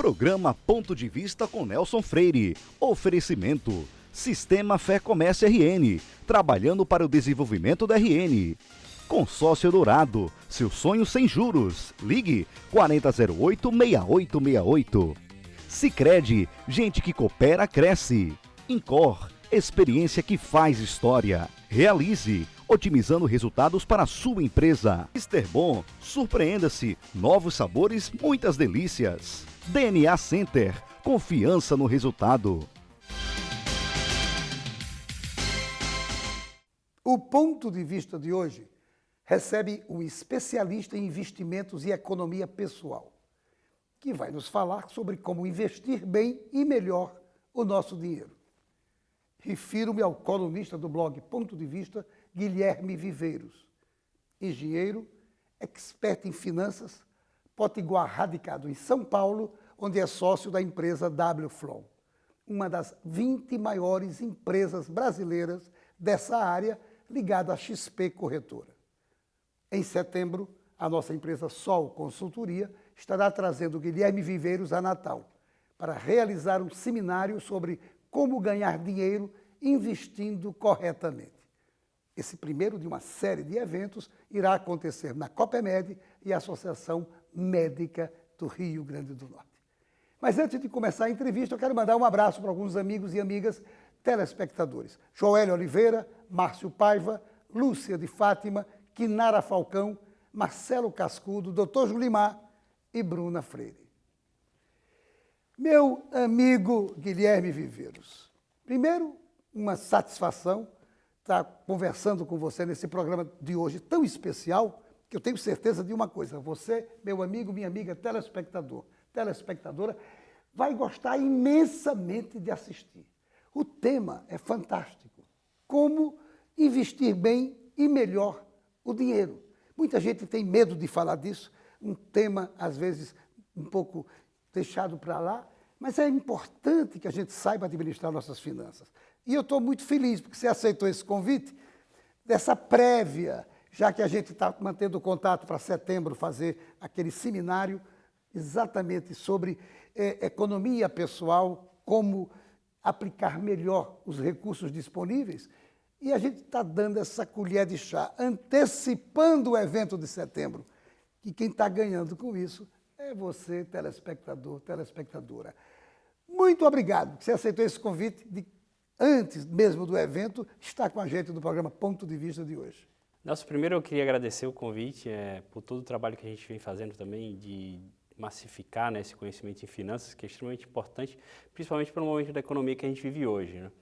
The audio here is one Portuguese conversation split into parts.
Programa Ponto de Vista com Nelson Freire. Oferecimento. Sistema Fé Comércio RN. Trabalhando para o desenvolvimento da RN. Consórcio Dourado. Seu sonho sem juros. Ligue 4008-6868. Sicredi. Gente que coopera, cresce. Incor. Experiência que faz história. Realize. Otimizando resultados para a sua empresa. Mr. Bom, surpreenda-se. Novos sabores, muitas delícias. DNA Center, confiança no resultado. O ponto de vista de hoje recebe um especialista em investimentos e economia pessoal, que vai nos falar sobre como investir bem e melhor o nosso dinheiro. Refiro-me ao colunista do blog Ponto de Vista, Guilherme Viveiros, engenheiro, expert em finanças, potiguar radicado em São Paulo, onde é sócio da empresa WFLOW, uma das 20 maiores empresas brasileiras dessa área ligada à XP Corretora. Em setembro, a nossa empresa Sol Consultoria estará trazendo Guilherme Viveiros a Natal para realizar um seminário sobre como ganhar dinheiro investindo corretamente. Esse primeiro de uma série de eventos irá acontecer na Copemed e Associação Médica do Rio Grande do Norte. Mas antes de começar a entrevista, eu quero mandar um abraço para alguns amigos e amigas telespectadores. Joel Oliveira, Márcio Paiva, Lúcia de Fátima, Quinara Falcão, Marcelo Cascudo, Dr. Julimar e Bruna Freire. Meu amigo Guilherme Viveiros, primeiro, uma satisfação estar conversando com você nesse programa de hoje tão especial, que eu tenho certeza de uma coisa, você, meu amigo, minha amiga telespectadora, vai gostar imensamente de assistir. O tema é fantástico, como investir bem e melhor o dinheiro. Muita gente tem medo de falar disso, um tema, às vezes, um pouco deixado para lá, mas é importante que a gente saiba administrar nossas finanças. E eu estou muito feliz porque você aceitou esse convite, dessa prévia, já que a gente está mantendo contato para setembro fazer aquele seminário exatamente sobre economia pessoal, como aplicar melhor os recursos disponíveis. E a gente está dando essa colher de chá, antecipando o evento de setembro. E quem está ganhando com isso é você, telespectador, telespectadora. Muito obrigado que você aceitou esse convite de, antes mesmo do evento, estar com a gente no programa Ponto de Vista de hoje. Nelson, primeiro eu queria agradecer o convite, por todo o trabalho que a gente vem fazendo também de massificar, né, esse conhecimento em finanças, que é extremamente importante, principalmente para o momento da economia que a gente vive hoje, né?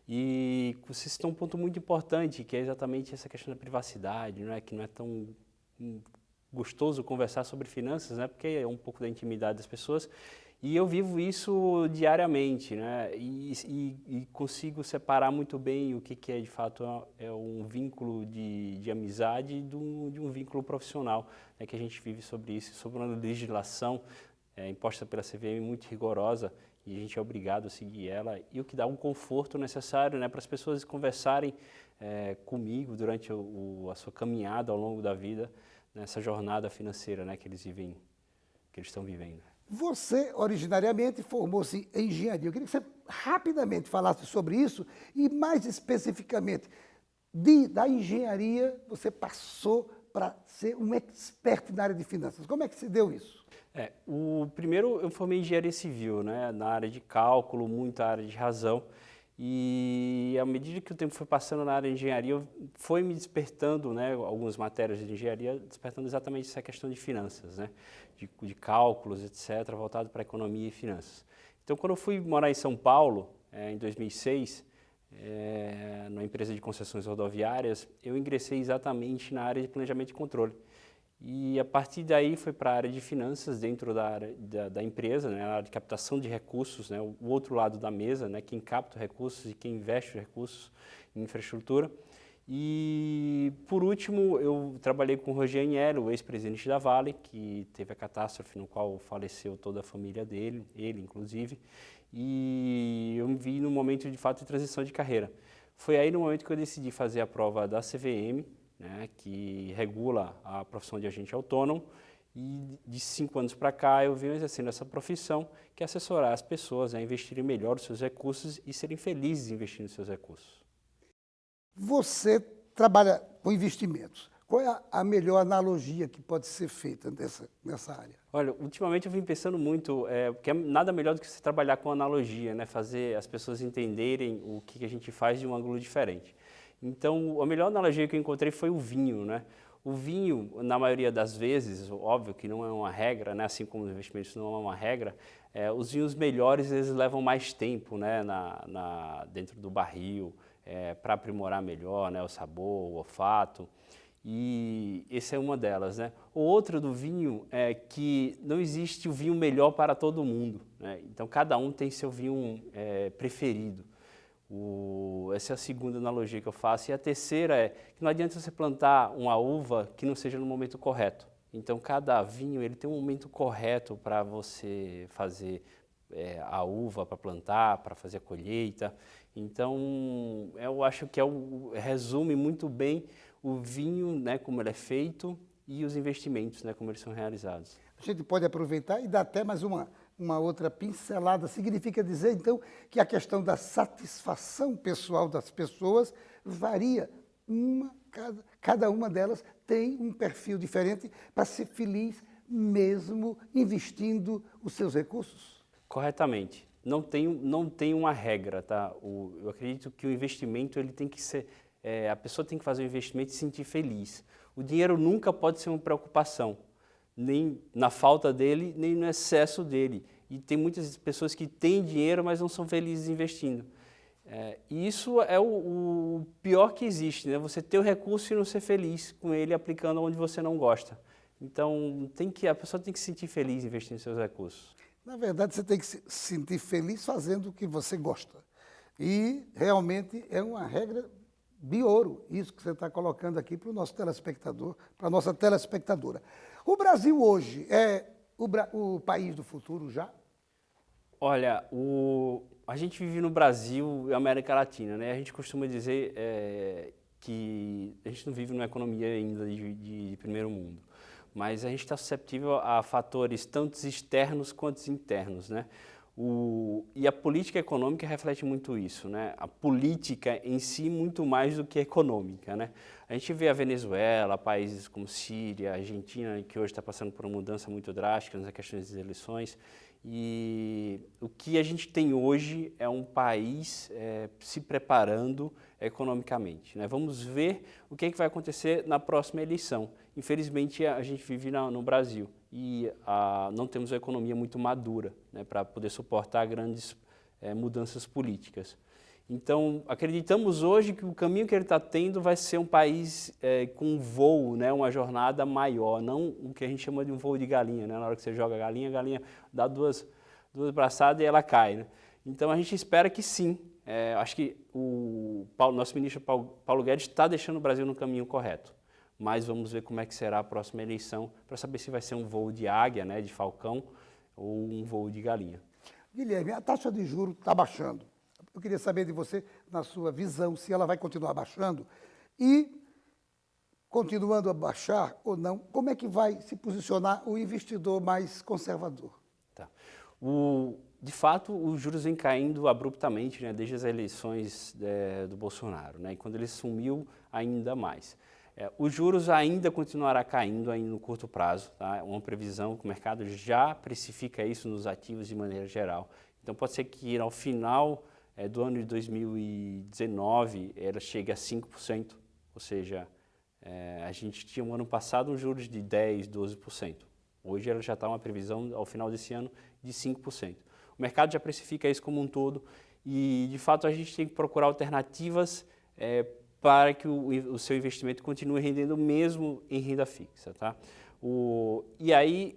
E você citou um ponto muito importante, que é exatamente essa questão da privacidade, né, que não é tão gostoso conversar sobre finanças, né, porque é um pouco da intimidade das pessoas. E eu vivo isso diariamente, né? E consigo separar muito bem o que é de fato um vínculo de amizade de um vínculo profissional, né? Que a gente vive sobre isso, sobre uma legislação imposta pela CVM muito rigorosa e a gente é obrigado a seguir ela, e o que dá um conforto necessário, né, para as pessoas conversarem comigo durante a sua caminhada ao longo da vida, nessa jornada financeira, né, que eles estão vivendo. Você, originariamente, formou-se em engenharia. Eu queria que você rapidamente falasse sobre isso e, mais especificamente, da engenharia, você passou para ser um expert na área de finanças. Como é que se deu isso? Primeiro, eu formei em engenharia civil, né, na área de cálculo, muita área de razão. E, à medida que o tempo foi passando na área de engenharia, foi me despertando, né, algumas matérias de engenharia, despertando exatamente essa questão de finanças, né, de cálculos, etc., voltado para economia e finanças. Então, quando eu fui morar em São Paulo, em 2006, numa empresa de concessões rodoviárias, eu ingressei exatamente na área de planejamento e controle. E, a partir daí, foi para a área de finanças, dentro da área da empresa, né, a área de captação de recursos, né, o outro lado da mesa, né, quem capta recursos e quem investe os recursos em infraestrutura. E, por último, eu trabalhei com o Roger Aniello, o ex-presidente da Vale, que teve a catástrofe no qual faleceu toda a família dele, ele inclusive, e eu me vi num momento de fato de transição de carreira. Foi aí no momento que eu decidi fazer a prova da CVM, né, que regula a profissão de agente autônomo, E de 5 anos para cá eu venho exercendo essa profissão, que é assessorar as pessoas a investirem melhor os seus recursos e serem felizes investindo os seus recursos. Você trabalha com investimentos. Qual é a melhor analogia que pode ser feita nessa área? Olha, ultimamente eu vim pensando muito, porque é nada melhor do que você trabalhar com analogia, né? Fazer as pessoas entenderem o que a gente faz de um ângulo diferente. Então, a melhor analogia que eu encontrei foi o vinho, né? O vinho, na maioria das vezes, óbvio que não é uma regra, né? Assim como os investimentos não é uma regra, os vinhos melhores eles levam mais tempo, né? Dentro do barril, para aprimorar melhor, né? O sabor, o olfato. E essa é uma delas, né? O outro do vinho é que não existe o vinho melhor para todo mundo, né? Então, cada um tem seu vinho preferido. Essa é a segunda analogia que eu faço. E a terceira é que não adianta você plantar uma uva que não seja no momento correto. Então, cada vinho ele tem um momento correto para você fazer a uva, para plantar, para fazer a colheita. Então, eu acho que resume muito bem o vinho, né, como ele é feito, e os investimentos, né, como eles são realizados. A gente pode aproveitar e dar até mais uma outra pincelada. Significa dizer, então, que a questão da satisfação pessoal das pessoas varia. Cada uma delas tem um perfil diferente para ser feliz, mesmo investindo os seus recursos? Corretamente. Não tem uma regra, tá? Eu acredito que o investimento ele tem que ser... a pessoa tem que fazer o investimento e se sentir feliz. O dinheiro nunca pode ser uma preocupação, nem na falta dele, nem no excesso dele. E tem muitas pessoas que têm dinheiro, mas não são felizes investindo. E isso é o pior que existe, né? Você ter o recurso e não ser feliz com ele aplicando onde você não gosta. Então, a pessoa tem que se sentir feliz investindo seus recursos. Na verdade, você tem que se sentir feliz fazendo o que você gosta. E realmente é uma regra de ouro, isso que você está colocando aqui para o nosso telespectador, para a nossa telespectadora. O Brasil hoje é o país do futuro já? Olha, a gente vive no Brasil e América Latina, né? A gente costuma dizer que a gente não vive numa economia ainda de primeiro mundo, mas a gente está susceptível a fatores tanto externos quanto internos, né? E a política econômica reflete muito isso, né? A política em si muito mais do que econômica, né? A gente vê a Venezuela, países como Síria, Argentina, que hoje está passando por uma mudança muito drástica nas questões das eleições, e o que a gente tem hoje é um país se preparando economicamente, né? Vamos ver o que vai acontecer na próxima eleição. Infelizmente, a gente vive no Brasil e não temos uma economia muito madura, né, para poder suportar grandes mudanças políticas. Então, acreditamos hoje que o caminho que ele está tendo vai ser um país com um voo, né, uma jornada maior, não o que a gente chama de um voo de galinha, né? Na hora que você joga a galinha dá duas braçadas e ela cai, né? Então, a gente espera que sim. Acho que nosso ministro Paulo Guedes está deixando o Brasil no caminho correto. Mas vamos ver como é que será a próxima eleição para saber se vai ser um voo de águia, né, de falcão, ou um voo de galinha. Guilherme, a taxa de juros está baixando. Eu queria saber de você, na sua visão, se ela vai continuar baixando e, continuando a baixar ou não, como é que vai se posicionar o investidor mais conservador? Tá. De fato, os juros vêm caindo abruptamente, né, desde as eleições do Bolsonaro, né, e quando ele sumiu, ainda mais. Os juros ainda continuará caindo ainda no curto prazo, tá? Uma previsão que o mercado já precifica isso nos ativos de maneira geral. Então pode ser que ao final do ano de 2019 ela chegue a 5%, ou seja, a gente tinha no ano passado um juros de 10%, 12%. Hoje ela já está uma previsão ao final desse ano de 5%. O mercado já precifica isso como um todo e de fato a gente tem que procurar alternativas para que o seu investimento continue rendendo mesmo em renda fixa, tá? E aí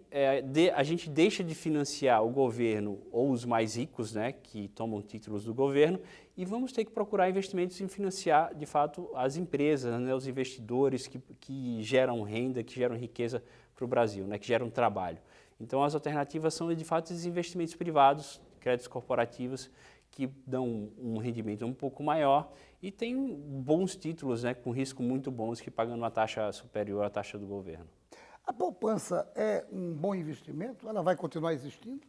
a gente deixa de financiar o governo ou os mais ricos, né, que tomam títulos do governo, e vamos ter que procurar investimentos em financiar, de fato, as empresas, né, os investidores que geram renda, que geram riqueza para o Brasil, né, que geram trabalho. Então as alternativas são, de fato, esses investimentos privados, créditos corporativos, que dão um rendimento um pouco maior e tem bons títulos, né, com risco muito bons, que pagam uma taxa superior à taxa do governo. A poupança é um bom investimento? Ela vai continuar existindo?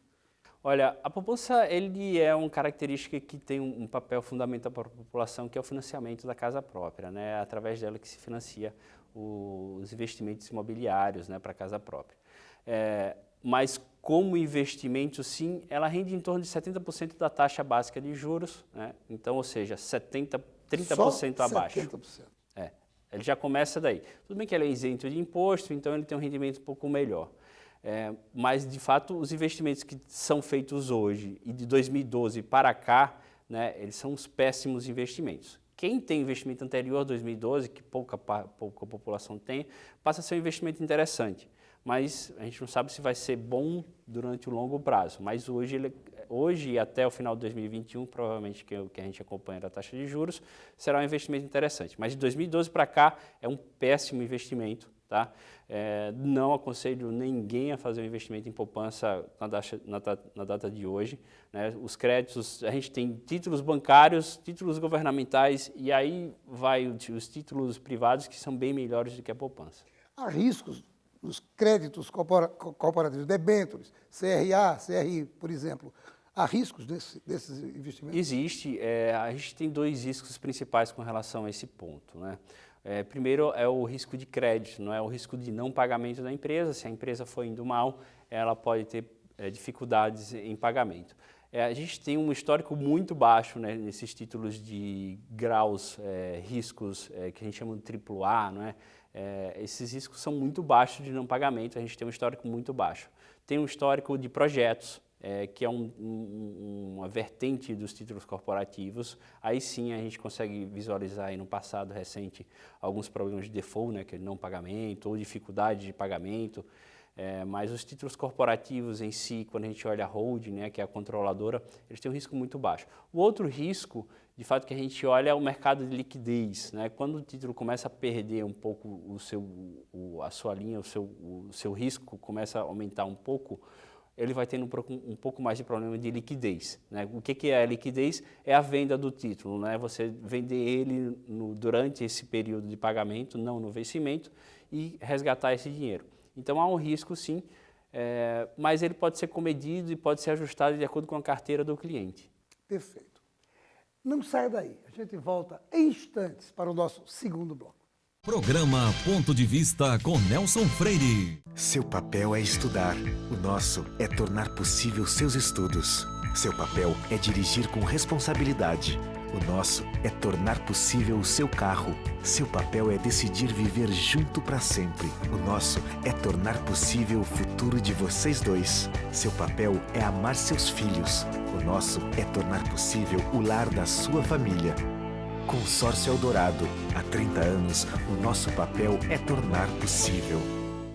Olha, a poupança ele é uma característica que tem um papel fundamental para a população, que é o financiamento da casa própria, né? É através dela que se financia os investimentos imobiliários, né, para a casa própria. Mas como investimento, sim, ela rende em torno de 70% da taxa básica de juros, né? Então, ou seja, 30% abaixo. 70%. Ele já começa daí. Tudo bem que ele é isento de imposto, então ele tem um rendimento um pouco melhor. Mas, de fato, os investimentos que são feitos hoje e de 2012 para cá, né, eles são os péssimos investimentos. Quem tem investimento anterior a 2012, que pouca população tem, passa a ser um investimento interessante. Mas a gente não sabe se vai ser bom durante o longo prazo. Mas hoje e até o final de 2021, provavelmente que é o que a gente acompanha da taxa de juros, será um investimento interessante. Mas de 2012 para cá é um péssimo investimento. Tá? Não aconselho ninguém a fazer um investimento em poupança na data de hoje, né? Os créditos, a gente tem títulos bancários, títulos governamentais e aí vai os títulos privados que são bem melhores do que a poupança. Há riscos nos créditos corporativos, debêntures, CRA, CRI, por exemplo. Há riscos desses investimentos? Existe. A gente tem dois riscos principais com relação a esse ponto, né? Primeiro é o risco de crédito, não é o risco de não pagamento da empresa. Se a empresa for indo mal, ela pode ter dificuldades em pagamento. A gente tem um histórico muito baixo, né, nesses títulos de graus, riscos que a gente chama de AAA, não é? Esses riscos são muito baixos de não pagamento, a gente tem um histórico muito baixo. Tem um histórico de projetos, que é uma vertente dos títulos corporativos. Aí sim a gente consegue visualizar aí no passado recente alguns problemas de default, né, que é não pagamento ou dificuldade de pagamento. Mas os títulos corporativos em si, quando a gente olha a holding, né, que é a controladora, eles têm um risco muito baixo. O outro risco, de fato, que a gente olha é o mercado de liquidez, né? Quando o título começa a perder um pouco a sua linha, o seu risco começa a aumentar um pouco, ele vai tendo um pouco mais de problema de liquidez, né? O que é a liquidez? É a venda do título, né? Você vender ele durante esse período de pagamento, não no vencimento, e resgatar esse dinheiro. Então, há um risco, sim, mas ele pode ser comedido e pode ser ajustado de acordo com a carteira do cliente. Perfeito. Não saia daí. A gente volta em instantes para o nosso segundo bloco. Programa Ponto de Vista com Nelson Freire. Seu papel é estudar. O nosso é tornar possível seus estudos. Seu papel é dirigir com responsabilidade. O nosso é tornar possível o seu carro. Seu papel é decidir viver junto para sempre. O nosso é tornar possível o futuro de vocês dois. Seu papel é amar seus filhos. O nosso é tornar possível o lar da sua família. Consórcio Eldorado. Há 30 anos, o nosso papel é tornar possível.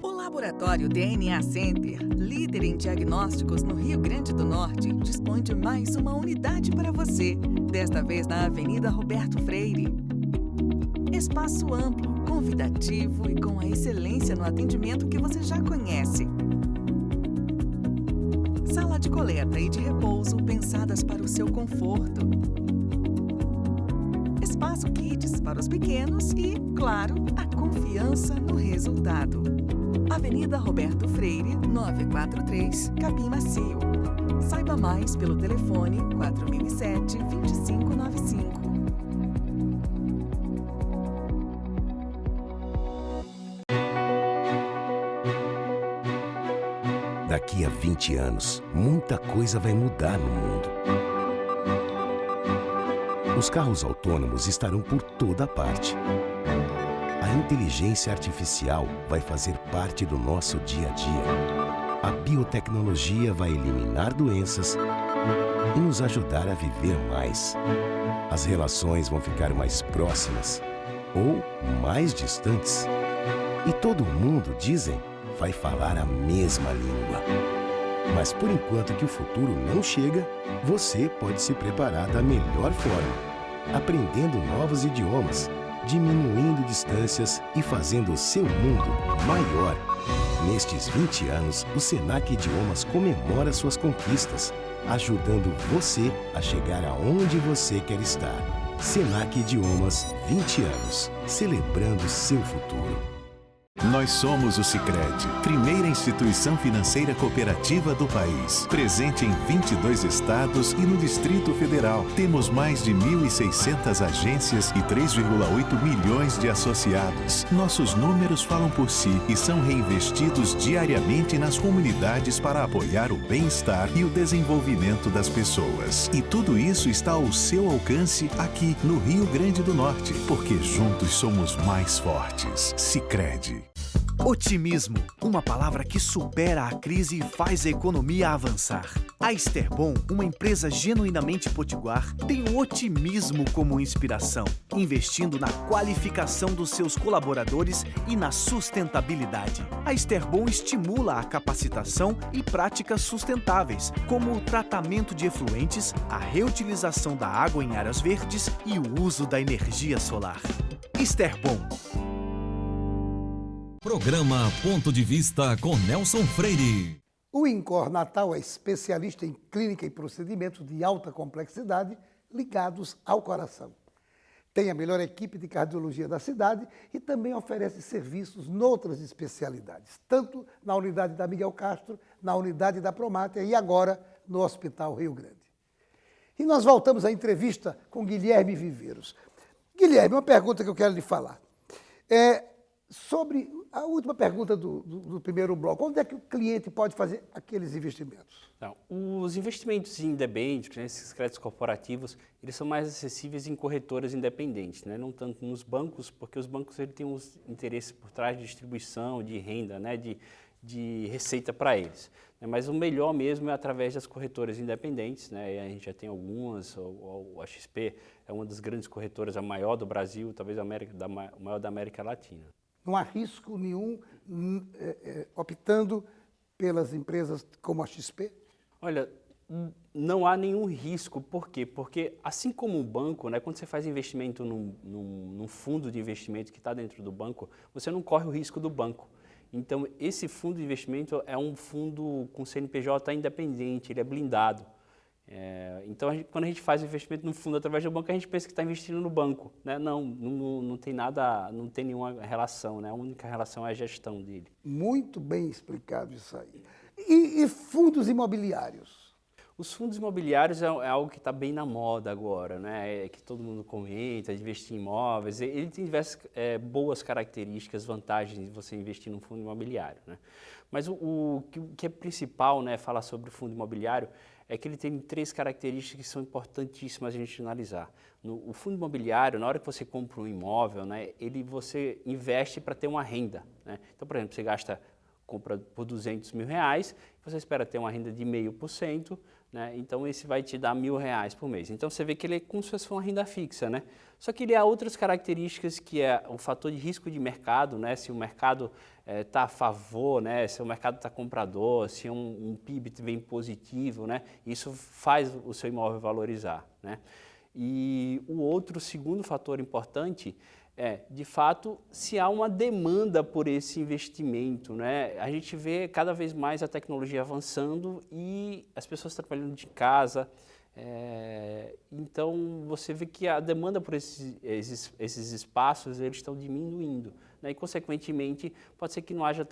O Laboratório DNA Center, líder em diagnósticos no Rio Grande do Norte, dispõe de mais uma unidade para você, desta vez na Avenida Roberto Freire. Espaço amplo, convidativo e com a excelência no atendimento que você já conhece. Sala de coleta e de repouso pensadas para o seu conforto. Espaço Kids para os pequenos e, claro, a confiança no resultado. Avenida Roberto Freire, 943, Capim Macio. Saiba mais pelo telefone 4007-2595. Daqui a 20 anos, muita coisa vai mudar no mundo. Os carros autônomos estarão por toda parte. A inteligência artificial vai fazer parte do nosso dia a dia. A biotecnologia vai eliminar doenças e nos ajudar a viver mais. As relações vão ficar mais próximas ou mais distantes. E todo mundo, dizem, vai falar a mesma língua. Mas por enquanto que o futuro não chega, você pode se preparar da melhor forma. Aprendendo novos idiomas, diminuindo distâncias e fazendo o seu mundo maior. Nestes 20 anos, o Senac Idiomas comemora suas conquistas, ajudando você a chegar aonde você quer estar. Senac Idiomas, 20 anos, celebrando seu futuro. Nós somos o Sicredi, primeira instituição financeira cooperativa do país, presente em 22 estados e no Distrito Federal. Temos mais de 1.600 agências e 3,8 milhões de associados. Nossos números falam por si e são reinvestidos diariamente nas comunidades para apoiar o bem-estar e o desenvolvimento das pessoas. E tudo isso está ao seu alcance aqui no Rio Grande do Norte, porque juntos somos mais fortes. Sicredi. Otimismo, uma palavra que supera a crise e faz a economia avançar. A Esterbom, uma empresa genuinamente potiguar, tem o otimismo como inspiração, investindo na qualificação dos seus colaboradores e na sustentabilidade. A Esterbom estimula a capacitação e práticas sustentáveis, como o tratamento de efluentes, a reutilização da água em áreas verdes e o uso da energia solar. Esterbom. Programa Ponto de Vista com Nelson Freire. O INCOR Natal é especialista em clínica e procedimentos de alta complexidade ligados ao coração. Tem a melhor equipe de cardiologia da cidade e também oferece serviços noutras especialidades, tanto na unidade da Miguel Castro, na unidade da Promátea e agora no Hospital Rio Grande. E nós voltamos à entrevista com Guilherme Viveiros. Guilherme, uma pergunta que eu quero lhe falar. Sobre a última pergunta do primeiro bloco, onde é que o cliente pode fazer aqueles investimentos? Não, os investimentos em debêntures, né, esses créditos corporativos, eles são mais acessíveis em corretoras independentes, né, não tanto nos bancos, porque os bancos ele têm uns interesses por trás de distribuição, de renda, né, de receita para eles. Né, mas o melhor mesmo é através das corretoras independentes, né, e a gente já tem algumas, a XP é uma das grandes corretoras, a maior do Brasil, talvez a maior da América Latina. Não há risco nenhum optando pelas empresas como a XP? Olha, não há nenhum risco. Por quê? Porque, assim como o banco, né, quando você faz investimento num fundo de investimento que está dentro do banco, você não corre o risco do banco. Então, esse fundo de investimento é um fundo com CNPJ independente, ele é blindado. Então, quando a gente faz investimento no fundo através do banco, a gente pensa que está investindo no banco, né? Não tem nada, não tem nenhuma relação, né? A única relação é a gestão dele. Muito bem explicado isso aí. E fundos imobiliários? Os fundos imobiliários é algo que está bem na moda agora, né? Que todo mundo comenta, de investir em imóveis. Ele tem diversas boas características, vantagens de você investir num fundo imobiliário, né? Mas o que é principal, né, falar sobre o fundo imobiliário é que ele tem 3 características que são importantíssimas a gente analisar. O fundo imobiliário, na hora que você compra um imóvel, né, você investe para ter uma renda, né? Então, por exemplo, você compra por R$200 mil, você espera ter uma renda de 0,5%, né? Então esse vai te dar R$1.000 por mês. Então você vê que ele é como se fosse uma renda fixa, né? Só que ele há outras características que é o fator de risco de mercado, né? Se o mercado está a favor, né? Se o mercado está comprador, se um PIB vem positivo, né? Isso faz o seu imóvel valorizar, né? E o segundo fator importante de fato, se há uma demanda por esse investimento, né? A gente vê cada vez mais a tecnologia avançando e as pessoas trabalhando de casa. Então, você vê que a demanda por esses espaços eles estão diminuindo, né? E, consequentemente, pode ser que não haja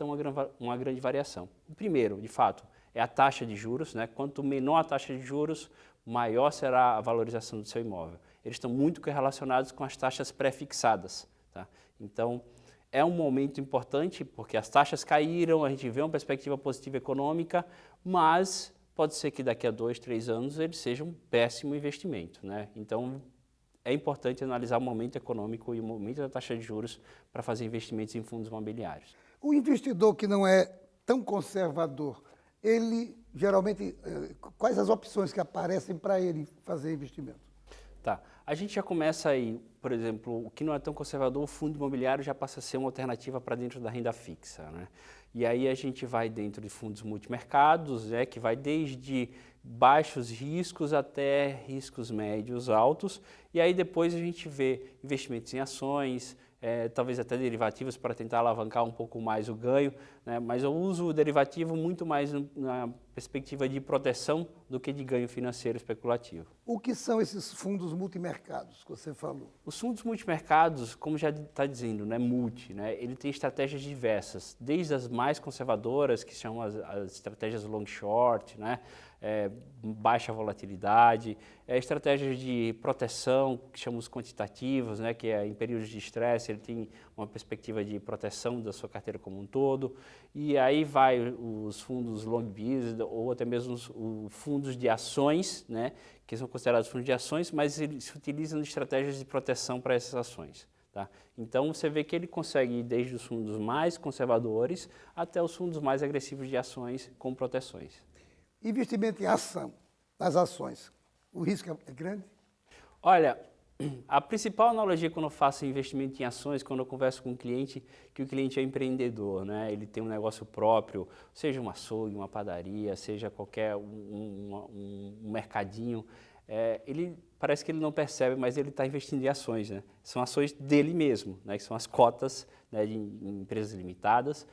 uma grande variação. O primeiro, de fato, é a taxa de juros, né? Quanto menor a taxa de juros, maior será a valorização do seu imóvel. Eles estão muito relacionados com as taxas pré-fixadas, tá? Então, é um momento importante porque as taxas caíram, a gente vê uma perspectiva positiva econômica, mas pode ser que daqui a 2, 3 anos ele seja um péssimo investimento, né? Então, é importante analisar o momento econômico e o momento da taxa de juros para fazer investimentos em fundos imobiliários. O investidor que não é tão conservador, ele geralmente, quais as opções que aparecem para ele fazer investimento? Tá. A gente já começa aí, por exemplo, o que não é tão conservador, o fundo imobiliário já passa a ser uma alternativa para dentro da renda fixa, né? E aí a gente vai dentro de fundos multimercados, né, que vai desde baixos riscos até riscos médios altos, e aí depois a gente vê investimentos em ações, talvez até derivativos para tentar alavancar um pouco mais o ganho, né? Mas eu uso o derivativo muito mais perspectiva de proteção do que de ganho financeiro especulativo. O que são esses fundos multimercados que você falou? Os fundos multimercados, como já está dizendo, né, multi, né, ele tem estratégias diversas, desde as mais conservadoras, que são as estratégias long short, né, baixa volatilidade, estratégias de proteção, que chamamos quantitativas, né, que é em períodos de estresse, ele tem uma perspectiva de proteção da sua carteira como um todo, e aí vai os fundos long business, ou até mesmo os fundos de ações, né, que são considerados fundos de ações, mas eles se utilizam de estratégias de proteção para essas ações. Tá? Então, você vê que ele consegue ir desde os fundos mais conservadores até os fundos mais agressivos de ações com proteções. Investimento em ação, nas ações, o risco é grande? Olha, a principal analogia quando eu faço investimento em ações, quando eu converso com um cliente, que o cliente é empreendedor, né? Ele tem um negócio próprio, seja um açougue, uma padaria, seja qualquer um mercadinho, ele parece que ele não percebe, mas ele está investindo em ações, né? São ações dele mesmo, né? Que são as cotas, né, de empresas limitadas.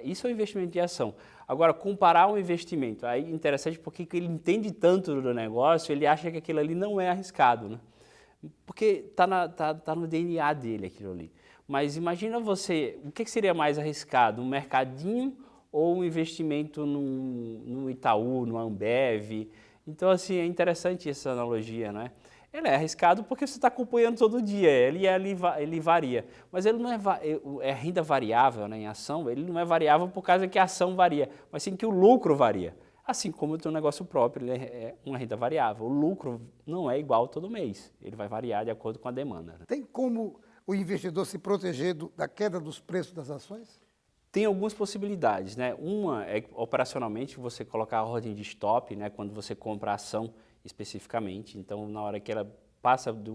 Isso é um investimento de ação. Agora, comparar um investimento, aí é interessante porque ele entende tanto do negócio, ele acha que aquilo ali não é arriscado, né? Porque tá no DNA dele aquilo ali. Mas imagina você, o que seria mais arriscado? Um mercadinho ou um investimento no Itaú, no Ambev? Então, assim, é interessante essa analogia, né? Ele é arriscado porque você está acompanhando todo dia, ele varia. Mas ele não é renda variável, né, em ação, ele não é variável por causa que a ação varia, mas sim que o lucro varia. Assim como o teu negócio próprio, ele é uma renda variável. O lucro não é igual todo mês, ele vai variar de acordo com a demanda. Né? Tem como o investidor se proteger da queda dos preços das ações? Tem algumas possibilidades, né? Uma é operacionalmente você colocar a ordem de stop, né, quando você compra a ação especificamente. Então, na hora que ela passa de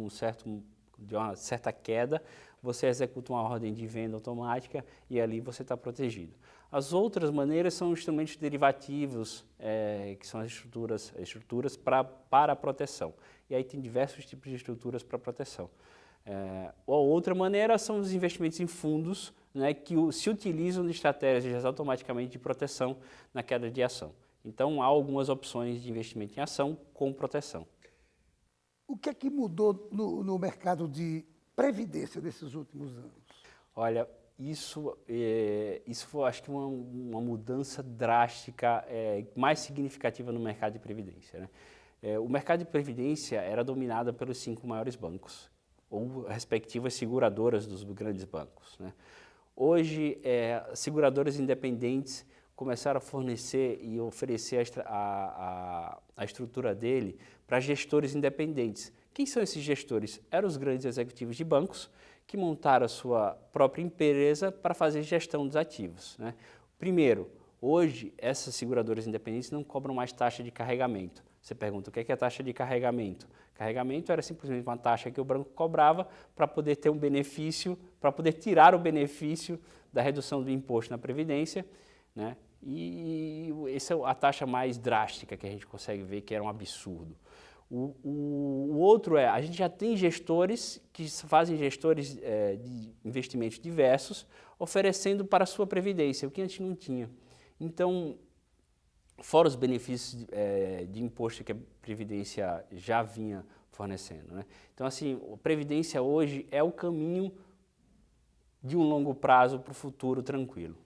uma certa queda, você executa uma ordem de venda automática e ali você está protegido. As outras maneiras são instrumentos derivativos, que são as estruturas para a proteção. E aí tem diversos tipos de estruturas para proteção. A outra maneira são os investimentos em fundos, né, que se utilizam de estratégias automaticamente de proteção na queda de ação. Então, há algumas opções de investimento em ação com proteção. O que é que mudou no mercado de previdência nesses últimos anos? Olha, isso foi, acho que, uma mudança drástica, mais significativa no mercado de previdência. Né? O mercado de previdência era dominado pelos 5 maiores bancos, ou respectivas seguradoras dos grandes bancos. Né? Hoje, seguradoras independentes começaram a fornecer e oferecer a estrutura dele para gestores independentes. Quem são esses gestores? Eram os grandes executivos de bancos que montaram a sua própria empresa para fazer gestão dos ativos. Né? Primeiro, hoje, essas seguradoras independentes não cobram mais taxa de carregamento. Você pergunta, o que é taxa de carregamento? Carregamento era simplesmente uma taxa que o banco cobrava para poder ter um benefício, para poder tirar o benefício da redução do imposto na Previdência, né? E essa é a taxa mais drástica que a gente consegue ver, que era um absurdo. O outro a gente já tem gestores que fazem de investimentos diversos, oferecendo para a sua Previdência, o que antes não tinha. Então, fora os benefícios de imposto que a Previdência já vinha fornecendo. Né? Então, assim, a Previdência hoje é o caminho de um longo prazo para o futuro tranquilo.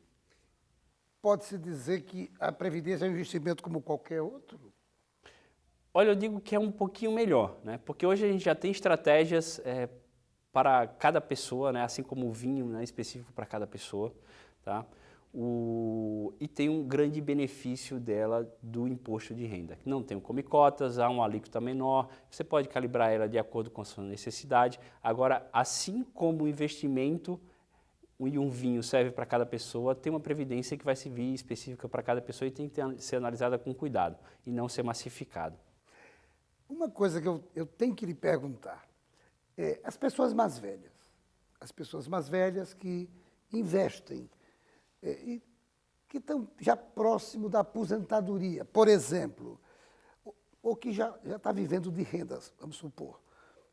Pode-se dizer que a Previdência é um investimento como qualquer outro? Olha, eu digo que é um pouquinho melhor, né? Porque hoje a gente já tem estratégias para cada pessoa, né? Assim como o vinho, né? Específico para cada pessoa. Tá? E tem um grande benefício dela do imposto de renda. Não tem come cotas, há uma alíquota menor, você pode calibrar ela de acordo com a sua necessidade. Agora, assim como o investimento e um vinho serve para cada pessoa, tem uma previdência que vai servir específica para cada pessoa e tem que ser analisada com cuidado e não ser massificado. Uma coisa que eu tenho que lhe perguntar, as pessoas mais velhas que investem, e que estão já próximo da aposentadoria, por exemplo, ou que já está vivendo de rendas, vamos supor.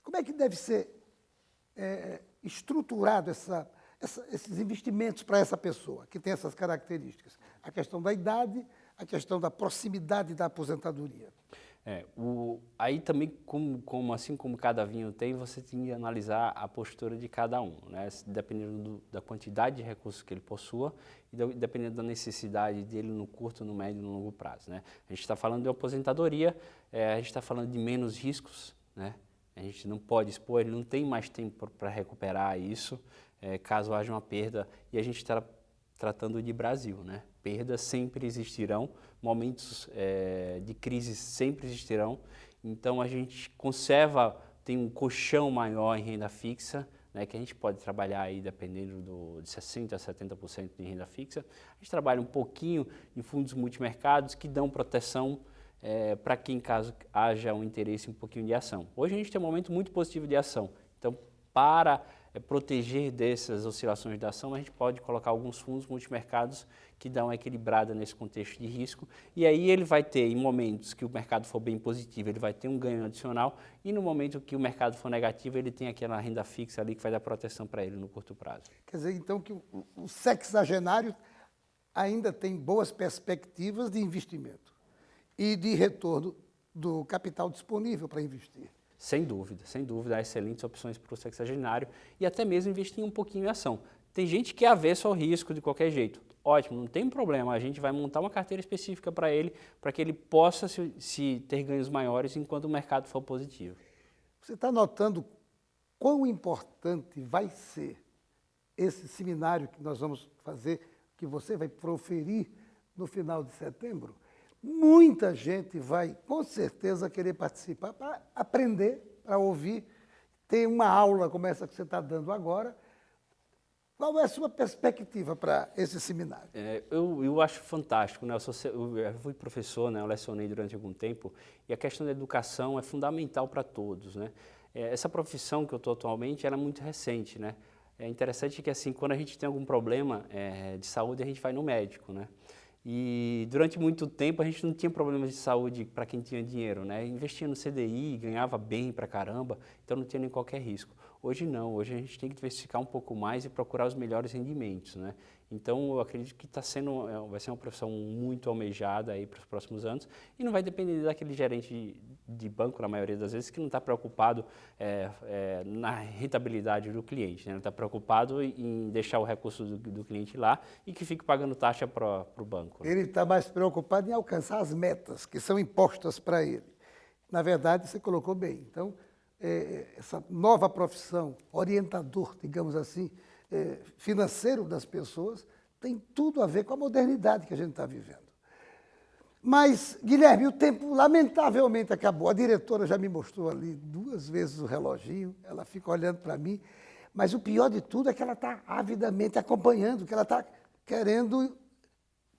Como é que deve ser estruturado esses investimentos para essa pessoa que tem essas características? A questão da idade, a questão da proximidade da aposentadoria. Aí também, assim como cada vinho tem, você tem que analisar a postura de cada um, né? Dependendo da quantidade de recursos que ele possua e dependendo da necessidade dele no curto, no médio e no longo prazo, né? A gente está falando de aposentadoria, a gente está falando de menos riscos, né? A gente não pode expor, ele não tem mais tempo para recuperar isso, caso haja uma perda, e a gente está tratando de Brasil, né? Perdas sempre existirão, momentos de crise sempre existirão, então a gente tem um colchão maior em renda fixa, né, que a gente pode trabalhar aí dependendo de 60% a 70% de renda fixa. A gente trabalha um pouquinho em fundos multimercados que dão proteção para que em caso haja um interesse um pouquinho de ação. Hoje a gente tem um momento muito positivo de ação, então para proteger dessas oscilações da ação, a gente pode colocar alguns fundos multimercados que dão uma equilibrada nesse contexto de risco, e aí ele vai ter, em momentos que o mercado for bem positivo, ele vai ter um ganho adicional, e no momento que o mercado for negativo, ele tem aquela renda fixa ali que vai dar proteção para ele no curto prazo. Quer dizer, então, que o sexagenário ainda tem boas perspectivas de investimento e de retorno do capital disponível para investir. Sem dúvida, há excelentes opções para o sexagenário e até mesmo investir um pouquinho em ação. Tem gente que é avesso ao risco de qualquer jeito. Ótimo, não tem problema, a gente vai montar uma carteira específica para ele, para que ele possa se ter ganhos maiores enquanto o mercado for positivo. Você está notando quão importante vai ser esse seminário que nós vamos fazer, que você vai proferir no final de setembro? Muita gente vai, com certeza, querer participar para aprender, para ouvir, ter uma aula como essa que você está dando agora. Qual é a sua perspectiva para esse seminário? Eu acho fantástico, né? Eu fui professor, né? Eu lecionei durante algum tempo, e a questão da educação é fundamental para todos, né? Essa profissão que eu estou atualmente, ela é muito recente, né? É interessante que, assim, quando a gente tem algum problema de saúde, a gente vai no médico, né? E durante muito tempo a gente não tinha problemas de saúde para quem tinha dinheiro, né? Investia no CDI, ganhava bem pra caramba, então não tinha nem qualquer risco. Hoje não, hoje a gente tem que diversificar um pouco mais e procurar os melhores rendimentos, né? Então eu acredito que vai ser uma profissão muito almejada aí para os próximos anos e não vai depender daquele gerente de banco, na maioria das vezes, que não está preocupado na rentabilidade do cliente, né? Ele está preocupado em deixar o recurso do cliente lá e que fique pagando taxa para o banco, né? Ele está mais preocupado em alcançar as metas que são impostas para ele. Na verdade, você colocou bem. Então, essa nova profissão, orientador, digamos assim, financeiro das pessoas, tem tudo a ver com a modernidade que a gente está vivendo. Mas, Guilherme, o tempo lamentavelmente acabou. A diretora já me mostrou ali 2 vezes o reloginho, ela fica olhando para mim, mas o pior de tudo é que ela está avidamente acompanhando, que ela está querendo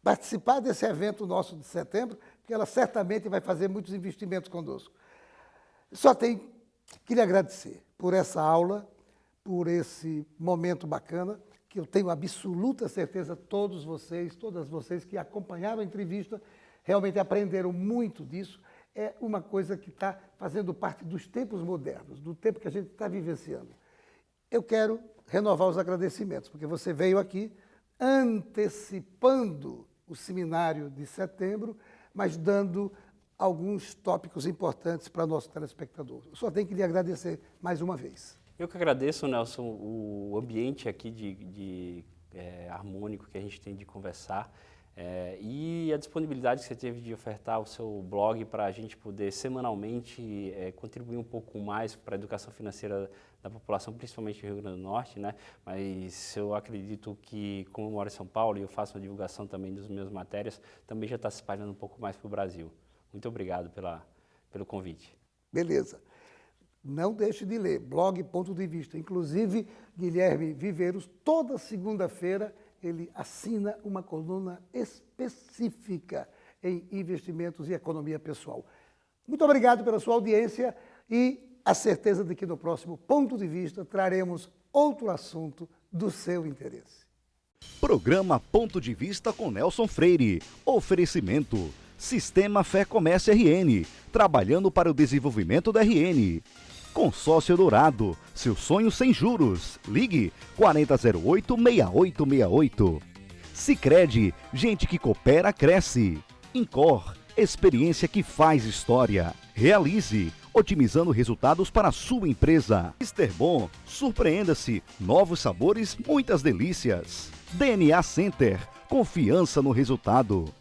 participar desse evento nosso de setembro, porque ela certamente vai fazer muitos investimentos conosco. Só tenho que lhe agradecer por essa aula, por esse momento bacana, que eu tenho absoluta certeza, todas vocês que acompanharam a entrevista, realmente aprenderam muito disso. É uma coisa que está fazendo parte dos tempos modernos, do tempo que a gente está vivenciando. Eu quero renovar os agradecimentos, porque você veio aqui antecipando o seminário de setembro, mas dando alguns tópicos importantes para o nosso telespectador. Eu só tenho que lhe agradecer mais uma vez. Eu que agradeço, Nelson, o ambiente aqui harmônico que a gente tem de conversar e a disponibilidade que você teve de ofertar o seu blog para a gente poder semanalmente contribuir um pouco mais para a educação financeira da população, principalmente do Rio Grande do Norte, né? Mas eu acredito que, como eu moro em São Paulo e eu faço uma divulgação também das minhas matérias, também já está se espalhando um pouco mais para o Brasil. Muito obrigado pelo convite. Beleza. Não deixe de ler, blog Ponto de Vista. Inclusive, Guilherme Viveiros, toda segunda-feira, ele assina uma coluna específica em investimentos e economia pessoal. Muito obrigado pela sua audiência e a certeza de que no próximo Ponto de Vista traremos outro assunto do seu interesse. Programa Ponto de Vista com Nelson Freire. Oferecimento: Sistema Fé Comércio RN, trabalhando para o desenvolvimento da RN. Consórcio Dourado, seu sonho sem juros. Ligue 4008-6868. Sicredi, gente que coopera, cresce. Incor, experiência que faz história. Realize, otimizando resultados para a sua empresa. Mr. Bom, surpreenda-se, novos sabores, muitas delícias. DNA Center, confiança no resultado.